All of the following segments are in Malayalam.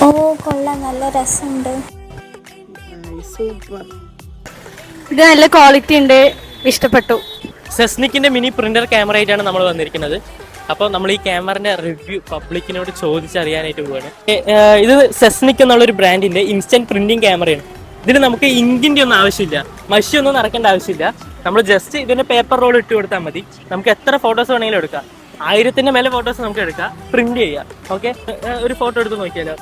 ഓ കൊള്ളാം, നല്ല രസമുണ്ട്. സൂപ്പർ. ഇത് നല്ല ക്വാളിറ്റി ഉണ്ട്, ഇഷ്ടപ്പെട്ടു. സെസ്നിക്കിന്റെ മിനി പ്രിന്റർ ക്യാമറ ആയിട്ടാണ് നമ്മൾ വന്നിരിക്കുന്നത്. അപ്പോൾ നമ്മൾ ഈ ക്യാമറന്റെ റിവ്യൂ പബ്ലിക്കിനോട് ചോദിച്ചറിയാനായിട്ട് പോവുകയാണ്. ഇത് സെസ്നിക് എന്നുള്ളൊരു ബ്രാൻഡിന്റെ ഇൻസ്റ്റന്റ് പ്രിന്റിംഗ് ക്യാമറയാണ്. ഇതിന് നമുക്ക് ഇങ്കിന്റെ ഒന്നും ആവശ്യമില്ല, മഷിയൊന്നും നിറക്കേണ്ട ആവശ്യമില്ല. നമ്മൾ ജസ്റ്റ് ഇതിന്റെ പേപ്പർ റോൾ ഇട്ട് കൊടുത്താൽ മതി. നമുക്ക് എത്ര ഫോട്ടോസ് വേണമെങ്കിലും എടുക്കാം. 1000 മേലെ ഫോട്ടോസ് നമുക്ക് എടുക്കാം, പ്രിന്റ് ചെയ്യാം. ഓക്കെ, ഒരു ഫോട്ടോ എടുത്ത് നോക്കിയാലോ?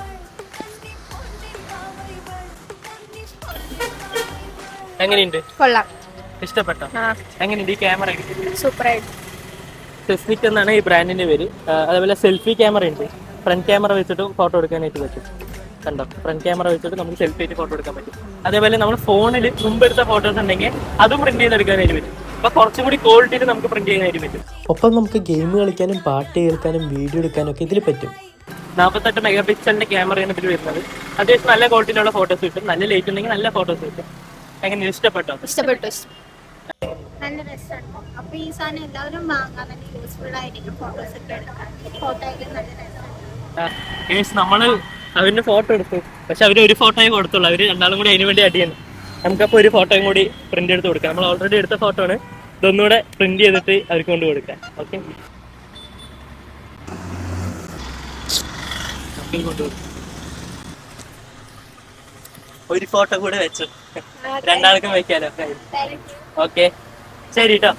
എങ്ങനെയുണ്ട്? കൊള്ളാം, ഇഷ്ടപ്പെട്ടോ? എങ്ങനെയുണ്ട് ഈ ക്യാമറ? സൂപ്പറായിട്ട്. സെസ്നിക് എന്നാണ് ഈ ബ്രാൻഡിന്റെ പേര്. അതേപോലെ സെൽഫി ക്യാമറ ഉണ്ട്. ഫ്രണ്ട് ക്യാമറ വെച്ചിട്ടും ഫോട്ടോ എടുക്കാനായിട്ട് പറ്റും. കണ്ടോ, ഫ്രണ്ട് ക്യാമറ വെച്ചിട്ട് നമുക്ക് സെൽഫി ആയിട്ട് ഫോട്ടോ എടുക്കാൻ പറ്റും. അതേപോലെ നമ്മൾ ഫോണിൽ മുമ്പെടുത്ത ഫോട്ടോസ് ഉണ്ടെങ്കിൽ അതും പ്രിന്റ് ചെയ്തെടുക്കാനായിട്ട് പറ്റും. അപ്പൊ കുറച്ചും കൂടി ക്വാളിറ്റിയിൽ നമുക്ക് പ്രിന്റ് ചെയ്യാനായിട്ട് പറ്റും. ഒപ്പം നമുക്ക് ഗെയിം കളിക്കാനും പാട്ട് കേൾക്കാനും വീഡിയോ എടുക്കാനും ഒക്കെ ഇതിൽ പറ്റും. 48 മെഗാ പിക്സലിന്റെ ക്യാമറയാണ് ഇതിൽ വരുന്നത്. അത്യാവശ്യം നല്ല ക്വാളിറ്റിയിലുള്ള ഫോട്ടോസ് കിട്ടും. നല്ല ലൈറ്റ് ഉണ്ടെങ്കിൽ നല്ല ഫോട്ടോസ് കിട്ടും. എങ്ങനെ, ഇഷ്ടപ്പെട്ടോ? ഇഷ്ടപ്പെട്ടു. നല്ല രസമുണ്ട്. അപ്പൊ ഈ സാധനം എല്ലാവരും വാങ്ങാൻ നല്ല യൂസ്ഫുൾ ആയിരിക്കും. ഫോട്ടോസ് ഒക്കെ എടുക്കാൻ, ഫോട്ടോ ഒക്കെ നല്ല രസമുണ്ട്. നമ്മള് അവരുടെ ഫോട്ടോ എടുത്തു, പക്ഷെ അവര് ഒരു ഫോട്ടോയെ കൊടുത്തുള്ളൂ. അവര് രണ്ടാളും കൂടി അതിന് വേണ്ടി അടിയാണ്. നമുക്കപ്പോൾ ഒരു ഫോട്ടോയും കൂടി പ്രിന്റ് എടുത്ത് കൊടുക്കാം. നമ്മൾ ഓൾറെഡി എടുത്ത ഫോട്ടോ ആണ്, ഇതൊന്നുകൂടെ പ്രിന്റ് ചെയ്തിട്ട് അവർക്ക് കൊണ്ട് കൊടുക്കാം. ഓക്കെ, ഒരു ഫോട്ടോ കൂടെ വെച്ചു, രണ്ടാൾക്കും വെക്കാലോ. ഓക്കെ, ശരി കേട്ടോ.